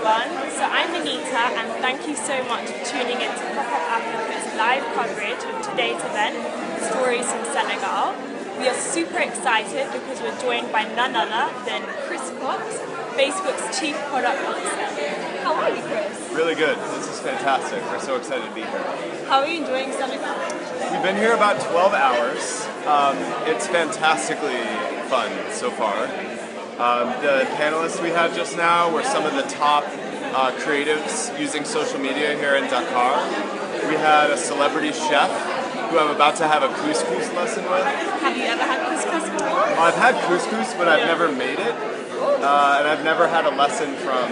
everyone. So I'm Anita, and thank you so much for tuning in to Pop-Up Africa's live coverage of today's event, Stories from Senegal. We are super excited because we're joined by none other than Chris Cox, Facebook's Chief Product Officer. How are you, Chris? Really good. This is fantastic. We're so excited to be here. How are you enjoying Senegal? We've been here about 12 hours. It's fantastically fun so far. The panelists we had just now were some of the top creatives using social media here in Dakar. We had a celebrity chef who I'm about to have a couscous lesson with. Have you ever had couscous before? I've had couscous, but I've never made it. And I've never had a lesson from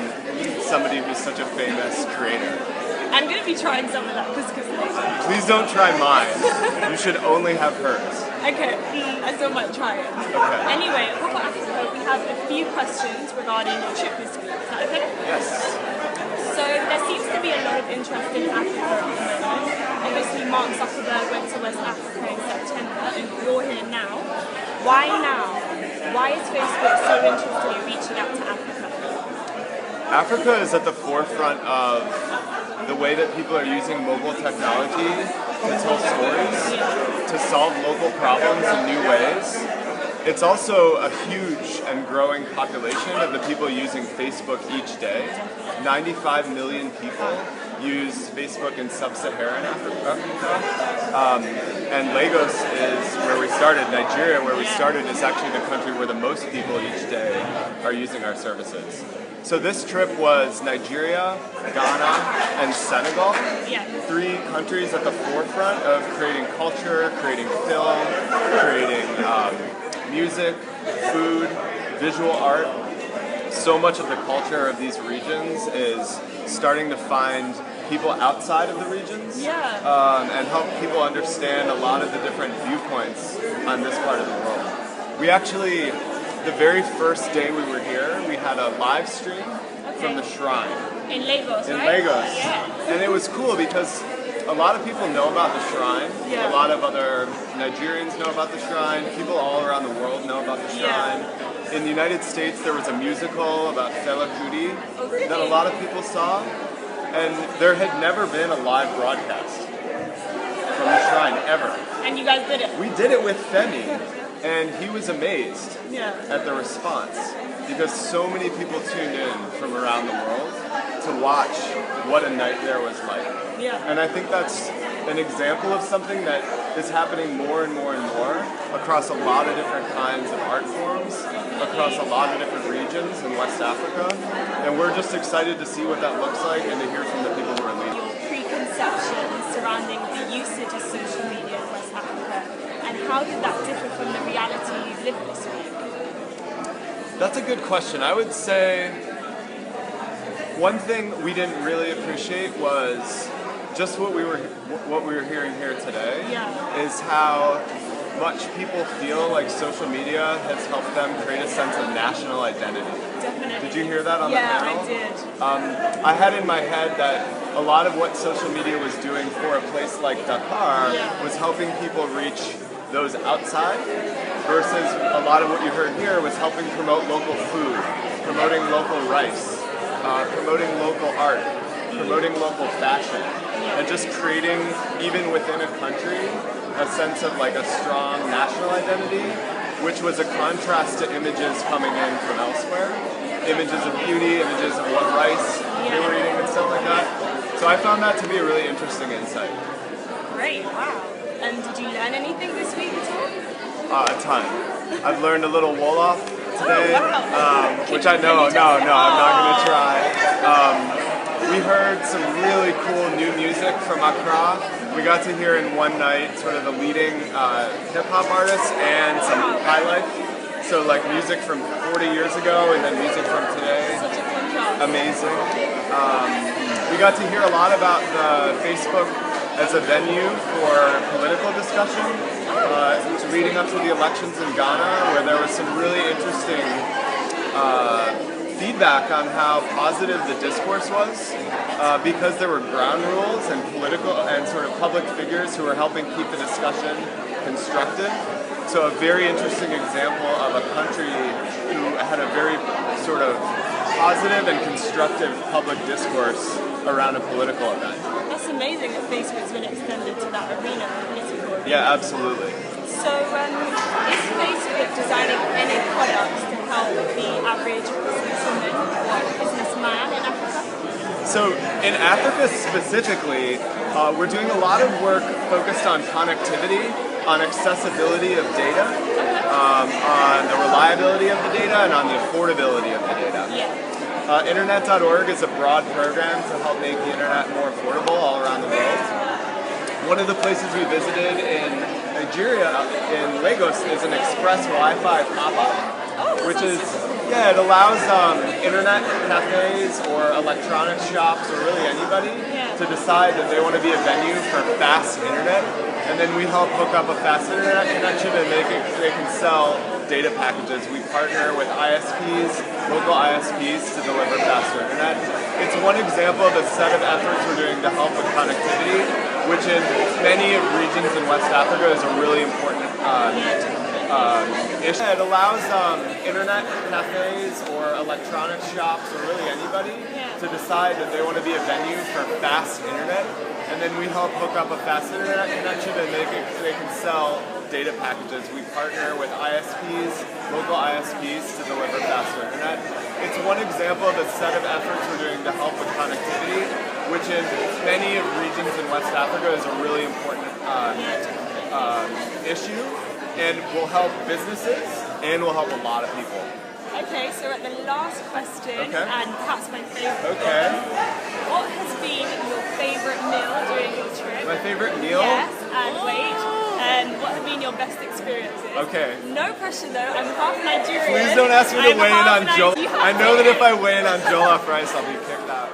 somebody who's such a famous creator. I'm going to be trying some of that couscous later. Please don't try mine. You should only have hers. Okay, I still might try it. Okay. Anyway, at Pop-Up Africa, we have a few questions regarding your trip this week. Is that okay? Yes. So there seems to be a lot of interest in Africa at the moment. Obviously, Mark Zuckerberg went to West Africa in September, and you're here now. Why now? Why is Facebook so interested in reaching out to Africa? Africa is at the forefront of the way that people are using mobile technology to tell stories, to solve local problems in new ways. It's also a huge and growing population of the people using Facebook each day. 95 million people use Facebook in sub-Saharan Africa. And Lagos is where we started. Nigeria, where we started, is actually the country where the most people each day are using our services. So this trip was Nigeria, Ghana, and Senegal. Three countries at the forefront of creating culture, creating film, creating music, food, visual art. So much of the culture of these regions is starting to find people outside of the regions and help people understand a lot of the different viewpoints on this part of the world. We actually, the very first day we were here, we had a live stream from the shrine. In Lagos, In right? Lagos. Yeah. And it was cool because a lot of people know about the shrine. A lot of other Nigerians know about the shrine. People all around the world know about the shrine. In the United States, there was a musical about Fela Kuti that a lot of people saw. And there had never been a live broadcast from the shrine, ever. And you guys did it? We did it with Femi, and he was amazed Yeah. at the response because so many people tuned in from around the world to watch what a night there was like. Yeah. And I think that's an example of something that is happening more and more and more across a lot of different kinds of art forms, across a lot of different regions in West Africa. And we're just excited to see what that looks like and to hear from the people who are leading. Your preconceptions surrounding the usage of social media in West Africa, and how did that differ from the reality you lived this week? That's a good question. I would say one thing we didn't really appreciate was just what we were hearing here today is how much people feel like social media has helped them create a sense of national identity. Definitely. Did you hear that on the panel? Yeah, I did. I had in my head that a lot of what social media was doing for a place like Dakar was helping people reach those outside, versus a lot of what you heard here was helping promote local food, promoting local rice, promoting local art, promoting local fashion, and just creating, even within a country, a sense of like a strong national identity, which was a contrast to images coming in from elsewhere. Images of beauty, images of what rice they were eating and stuff like that. So I found that to be a really interesting insight. Great, wow. And did you learn anything this week at all? A ton. I've learned a little Wolof today, which I know, no, I'm not going to try. We heard some really cool new music from Accra. We got to hear in one night sort of the leading hip-hop artists and some high life. So like music from 40 years ago and then music from today. Such a contrast. Amazing. We got to hear a lot about the Facebook as a venue for political discussion, leading up to the elections in Ghana, where there was some really interesting feedback on how positive the discourse was, because there were ground rules and political and sort of public figures who were helping keep the discussion constructive. So a very interesting example of a country who had a very sort of positive and constructive public discourse around a political event. That's amazing that Facebook's been extended to that arena for political events. Yeah, absolutely. So, is Facebook designing any products to help the average businesswoman or businessman in Africa? So in Africa specifically, we're doing a lot of work focused on connectivity, on accessibility of data, on the reliability of the data, and on the affordability of the data. Yeah. Internet.org is a broad program to help make the internet more affordable all around the world. One of the places we visited in Nigeria, in Lagos, is an express Wi-Fi pop-up, which is, yeah, it allows internet cafes or electronics shops or really anybody to decide that they want to be a venue for fast internet, and then we help hook up a fast internet connection and they can sell data packages. We partner with ISPs, local ISPs, to deliver faster internet. It's one example of a set of efforts we're doing to help with connectivity, which in many regions in West Africa is a really important issue. It allows internet cafes or electronics shops or really anybody to decide that they want to be a venue for fast internet, and then we help hook up a fast internet connection and they can sell data packages. We partner with ISPs, local ISPs, to deliver faster internet. It's one example of a set of efforts we're doing to help with connectivity, which in many regions in West Africa is a really important issue, and will help businesses and will help a lot of people. Okay, so at the last question, and perhaps my favourite one, what has been your favourite meal during your trip? My favourite meal? Yes, and wait, and what have been your best experiences? Okay. No pressure though, I'm half Nigerian. Please don't ask me to weigh in on jollof. I know that if I weigh in on jollof rice, I'll be kicked out.